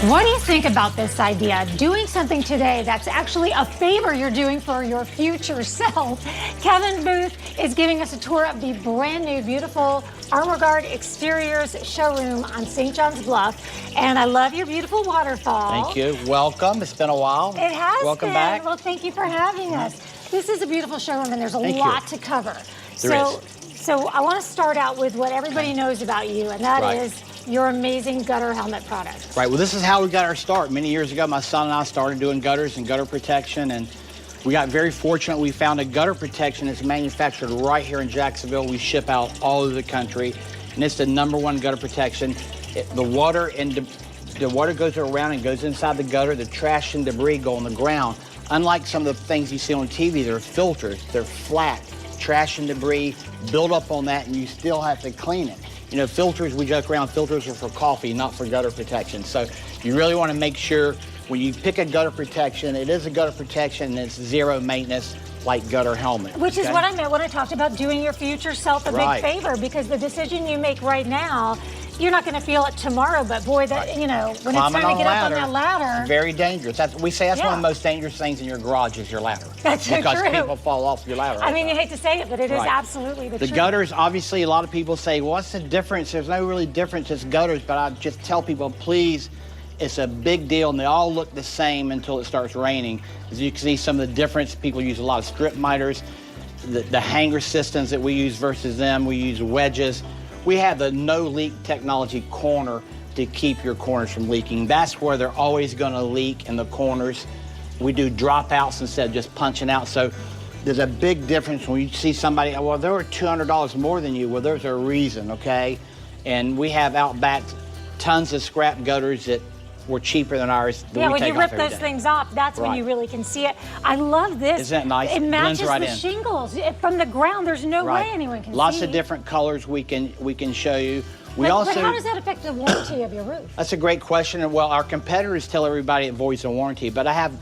What do you think about this idea? Doing something today that's actually a favor you're doing for your future self. Kevin Booth is giving us a tour of the brand new, beautiful Armor Guard Exteriors showroom on St. John's Bluff. And I love your beautiful waterfall. Thank you. Welcome. It's been a while. It has Welcome been. back. Well, thank you for having us. This is a beautiful showroom, and there's a lot to cover. So I want to start out with what everybody knows about you, and that is your amazing gutter helmet product. Right. Well, this is how we got our start. Many years ago, my son and I started doing gutters and gutter protection, and we got very fortunate. We found a gutter protection that's manufactured right here in Jacksonville. We ship out all over the country, and it's the #1 gutter protection. The water goes around and goes inside the gutter. The trash and debris go on the ground. Unlike some of the things you see on TV, they're filters. They're flat. Trash and debris build up on that, and you still have to clean it. You know, filters, we joke around, filters are for coffee, not for gutter protection. So you really want to make sure when you pick a gutter protection, it is a gutter protection and it's zero maintenance like gutter helmet. Which is what I meant when I talked about doing your future self a big favor, because the decision you make right now, you're not going to feel it tomorrow, but boy, that you know, when it's time to get up on that ladder. Very dangerous. We say that's one of the most dangerous things in your garage is your ladder. That's so true. Because people fall off your ladder. I mean, you hate to say it, but it is absolutely the truth. The gutters, obviously, a lot of people say, well, what's the difference? There's no really difference, it's gutters, but I just tell people, please, it's a big deal, and they all look the same until it starts raining. As you can see, some of the difference, people use a lot of strip miters, the hanger systems that we use versus them, we use wedges. We have the no-leak technology corner to keep your corners from leaking. That's where they're always gonna leak, in the corners. We do dropouts instead of just punching out. So there's a big difference when you see somebody, well, they were $200 more than you. Well, there's a reason, okay? And we have out back tons of scrap gutters that were cheaper than ours. Yeah, when you rip those things off, that's when you really can see it. I love this. Isn't that nice? It matches the shingles. From the ground, there's no way anyone can see. Lots of different colors we can show you. But how does that affect the warranty of your roof? That's a great question. And well, our competitors tell everybody it voids the warranty, but I have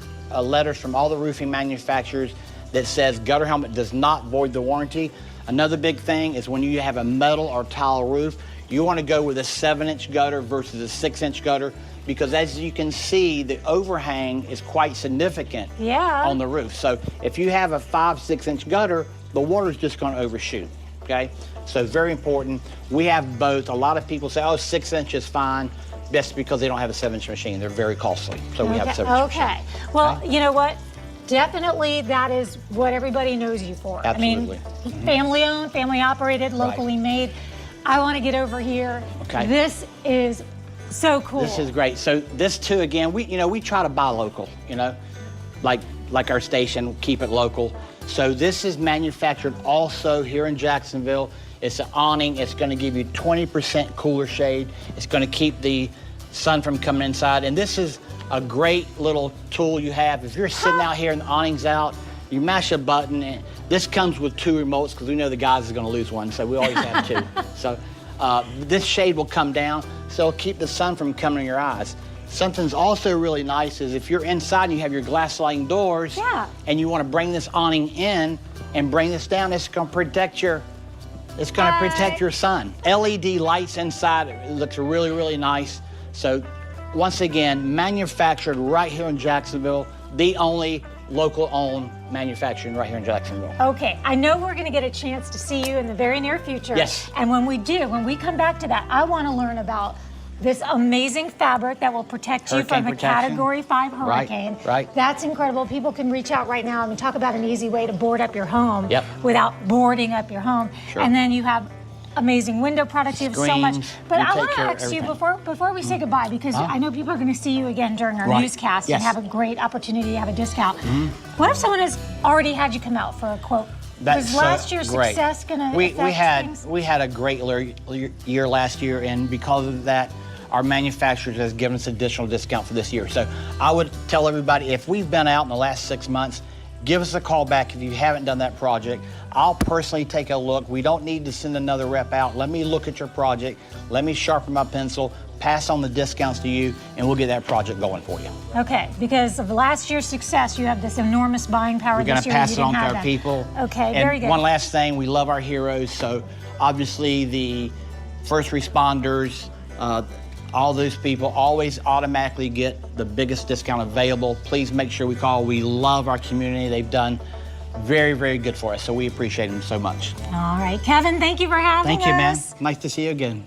letters from all the roofing manufacturers that says gutter helmet does not void the warranty. Another big thing is when you have a metal or tile roof, you want to go with a 7-inch gutter versus a 6-inch gutter, because as you can see, the overhang is quite significant on the roof. So if you have a 5-6-inch gutter, the water's just going to overshoot, okay? So very important. We have both. A lot of people say, oh, 6 inches is fine. That's because they don't have a 7-inch machine. They're very costly. So we have a 7-inch machine. Well, you know what? Definitely that is what everybody knows you for. Absolutely. I mean, family owned, family operated, locally made. I want to get over here. Okay. This is so cool. This is great. So this too, again, we try to buy local, like our station, keep it local. So this is manufactured also here in Jacksonville. It's an awning. It's going to give you 20% cooler shade. It's going to keep the sun from coming inside. And this is a great little tool you have. If you're sitting out here and the awning's out, you mash a button. And this comes with 2 remotes because we know the guys are going to lose one, so we always have 2. So this shade will come down, so it'll keep the sun from coming in your eyes. Something's also really nice is if you're inside and you have your glass sliding doors and you want to bring this awning in and bring this down, it's going to protect your sun. LED lights inside, it looks really, really nice. So once again, manufactured right here in Jacksonville, the only local owned manufacturing right here in Jacksonville. Okay, I know we're going to get a chance to see you in the very near future. Yes. And when we do, when we come back to that, I want to learn about this amazing fabric that will protect you from a Category 5 hurricane. Right. That's incredible. People can reach out right now and talk about an easy way to board up your home without boarding up your home. Sure. And then you have amazing window products. You have so much. But I want to ask you before we say goodbye, because I know people are going to see you again during our newscast and have a great opportunity to have a discount. What if someone has already had you come out for a quote? Was last year's success going to affect things? We had a great year last year, and because of that, our manufacturers has given us additional discount for this year. So I would tell everybody, if we've been out in the last 6 months, give us a call back if you haven't done that project. I'll personally take a look. We don't need to send another rep out. Let me look at your project. Let me sharpen my pencil, pass on the discounts to you, and we'll get that project going for you. Okay, because of last year's success, you have this enormous buying power this year. We're going to pass it on to our people. Okay, very good. One last thing, we love our heroes. So obviously the first responders, all those people always automatically get the biggest discount available. Please make sure we call. We love our community. They've done very, very good for us, so we appreciate them so much. All right, Kevin, thank you for having us. Thank you, man. Nice to see you again.